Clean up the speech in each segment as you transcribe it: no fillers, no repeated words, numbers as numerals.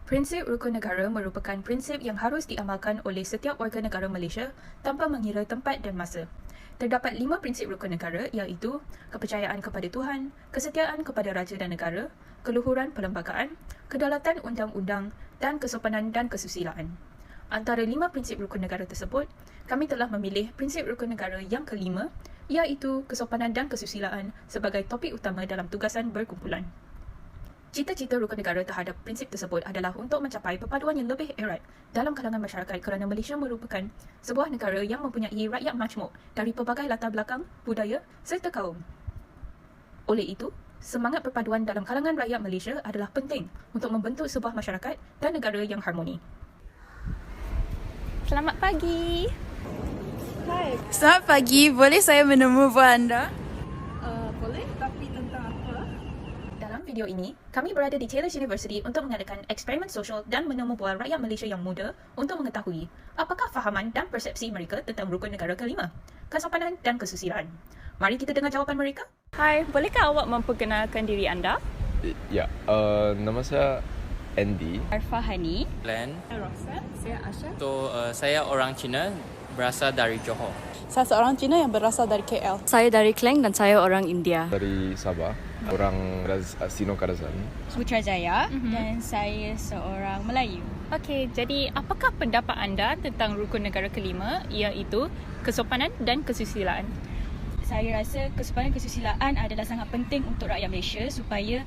Prinsip rukun negara merupakan prinsip yang harus diamalkan oleh setiap warga negara Malaysia tanpa mengira tempat dan masa. Terdapat 5 prinsip rukun negara iaitu kepercayaan kepada Tuhan, kesetiaan kepada raja dan negara, keluhuran perlembagaan, kedaulatan undang-undang dan kesopanan dan kesusilaan. Antara 5 prinsip rukun negara tersebut, kami telah memilih prinsip rukun negara yang kelima iaitu kesopanan dan kesusilaan sebagai topik utama dalam tugasan berkumpulan. Cita-cita rukun negara terhadap prinsip tersebut adalah untuk mencapai perpaduan yang lebih erat dalam kalangan masyarakat kerana Malaysia merupakan sebuah negara yang mempunyai rakyat majmuk dari pelbagai latar belakang, budaya serta kaum. Oleh itu, semangat perpaduan dalam kalangan rakyat Malaysia adalah penting untuk membentuk sebuah masyarakat dan negara yang harmoni. Selamat pagi. Hai, Selamat pagi, boleh saya menemui buah anda? boleh tapi tentang apa? Dalam video ini, kami berada di Taylor's University untuk mengadakan eksperimen sosial dan menemu bual rakyat Malaysia yang muda untuk mengetahui apakah fahaman dan persepsi mereka tentang rukun negara kelima, kesopanan dan kesusilaan. Mari kita dengar jawapan mereka. Hai, bolehkah awak memperkenalkan diri anda? Ya, nama saya Andy. Arfahani. Glenn. Roxanne, saya Asha. Saya orang Cina berasal dari Johor. Saya seorang Cina yang berasal dari KL. Saya dari Klang dan saya orang India. Dari Sabah, orang Sino Karazan. Putrajaya dan saya seorang Melayu. Okey, jadi apakah pendapat anda tentang rukun negara kelima iaitu kesopanan dan kesusilaan? Saya rasa kesopanan dan kesusilaan adalah sangat penting untuk rakyat Malaysia supaya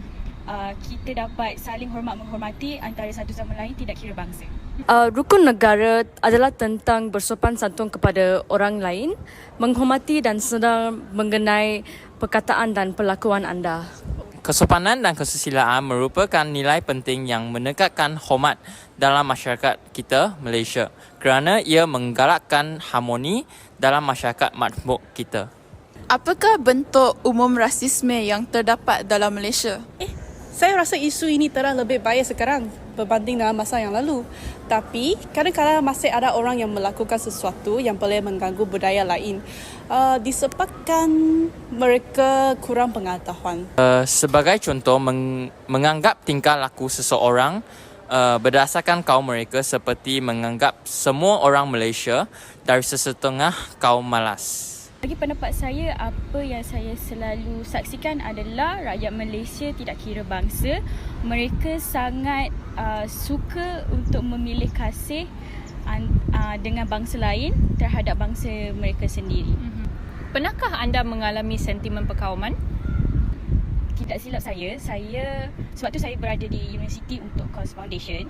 kita dapat saling hormat-menghormati antara satu sama lain tidak kira bangsa. Rukun negara adalah tentang bersopan santun kepada orang lain, menghormati dan sedang mengenai perkataan dan perlakuan anda. Kesopanan dan kesusilaan merupakan nilai penting yang menegakkan hormat dalam masyarakat kita, Malaysia, kerana ia menggalakkan harmoni dalam masyarakat majmuk kita. Apakah bentuk umum rasisme yang terdapat dalam Malaysia? Saya rasa isu ini telah lebih baik sekarang berbanding dengan masa yang lalu. Tapi kadang-kadang masih ada orang yang melakukan sesuatu yang boleh mengganggu budaya lain. Disebabkan mereka kurang pengetahuan. Sebagai contoh, menganggap tingkah laku seseorang berdasarkan kaum mereka seperti menganggap semua orang Malaysia dari sesetengah kaum malas. Bagi pendapat saya, apa yang saya selalu saksikan adalah rakyat Malaysia tidak kira bangsa. Mereka sangat suka untuk memilih kasih dengan bangsa lain terhadap bangsa mereka sendiri. Pernahkah anda mengalami sentimen perkauman? Tidak silap saya sebab tu saya berada di universiti untuk Cause Foundation.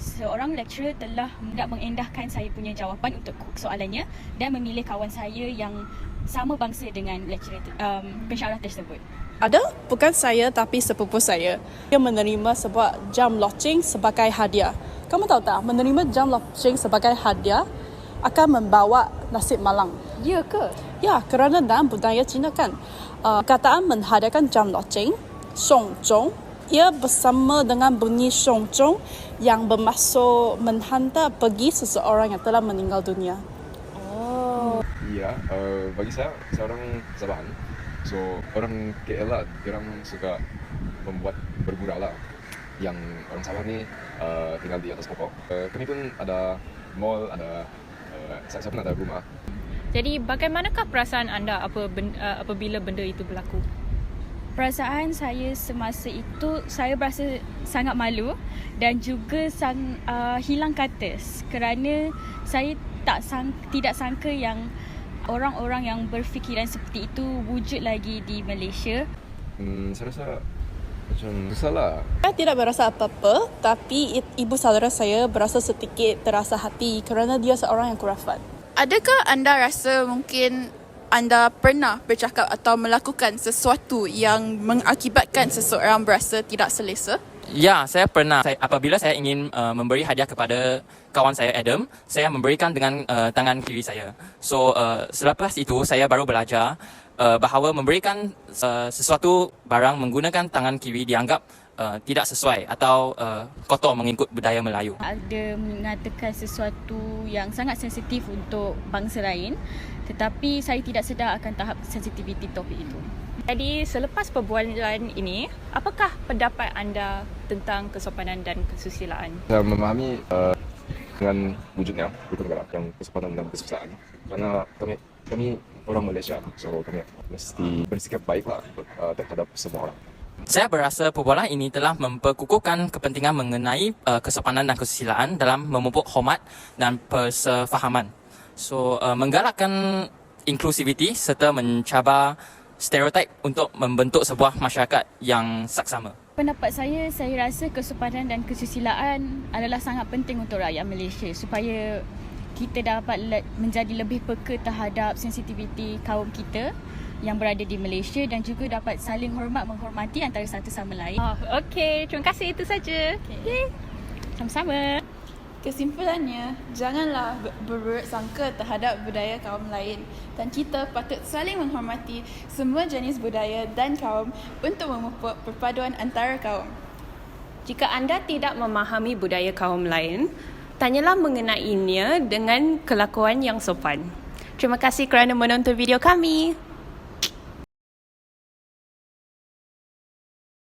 Seorang lecturer telah hendak mengendahkan saya punya jawapan untuk soalannya dan memilih kawan saya yang sama bangsa dengan lecturer pensyarah tersebut. Ada, bukan saya tapi sepupu saya. Dia menerima sebuah jam launching sebagai hadiah. Kamu tahu tak, menerima jam launching sebagai hadiah akan membawa nasib malang. Ya ke? Ya, kerana dalam budaya Cina kan, kataan menghadiahkan jam launching, Song Zhong, ia bersama dengan bunyi Song Zhong yang bermaksud menghantar pergi seseorang yang telah meninggal dunia. Iya, bagi saya orang Sabahan. So, orang KL lah, orang suka membuat bergurau lah. Yang orang Sabah ni tinggal di atas pokok. Kami pun ada mall, ada saya pun ada rumah. Jadi bagaimanakah perasaan anda apabila benda itu berlaku? Perasaan saya semasa itu, saya berasa sangat malu dan juga hilang kata kerana saya tidak sangka yang orang-orang yang berfikiran seperti itu wujud lagi di Malaysia. Saya rasa macam susah lah. Saya tidak berasa apa-apa, tapi ibu saudara saya berasa sedikit terasa hati kerana dia seorang yang kurafat. Adakah anda rasa mungkin anda pernah bercakap atau melakukan sesuatu yang mengakibatkan seseorang berasa tidak selesa? Ya, saya pernah. Apabila saya ingin memberi hadiah kepada kawan saya Adam, saya memberikan dengan tangan kiri saya. So, selepas itu saya baru belajar bahawa memberikan sesuatu barang menggunakan tangan kiri dianggap tidak sesuai atau kotor mengikut budaya Melayu. Ada mengatakan sesuatu yang sangat sensitif untuk bangsa lain, tetapi saya tidak sedar akan tahap sensitiviti topik itu. Jadi selepas perbualan ini, apakah pendapat anda tentang kesopanan dan kesusilaan? Saya memahami dengan wujudnya rukun negara yang kesopanan dan kesusilaan, karena kami orang Malaysia, so kami mesti bersikap baiklah terhadap semua orang. Saya berasa perbualan ini telah memperkukuhkan kepentingan mengenai kesopanan dan kesusilaan dalam memupuk hormat dan persefahaman. So, menggalakkan inklusiviti serta mencabar stereotip untuk membentuk sebuah masyarakat yang saksama. Pendapat saya rasa kesopanan dan kesusilaan adalah sangat penting untuk rakyat Malaysia supaya kita dapat menjadi lebih peka terhadap sensitiviti kaum kita yang berada di Malaysia dan juga dapat saling menghormati antara satu sama lain. Okey, terima kasih, itu saja. Okey. Sama-sama. Kesimpulannya, janganlah berburuk sangka terhadap budaya kaum lain dan kita patut saling menghormati semua jenis budaya dan kaum untuk memupuk perpaduan antara kaum. Jika anda tidak memahami budaya kaum lain, tanyalah mengenainya dengan kelakuan yang sopan. Terima kasih kerana menonton video kami.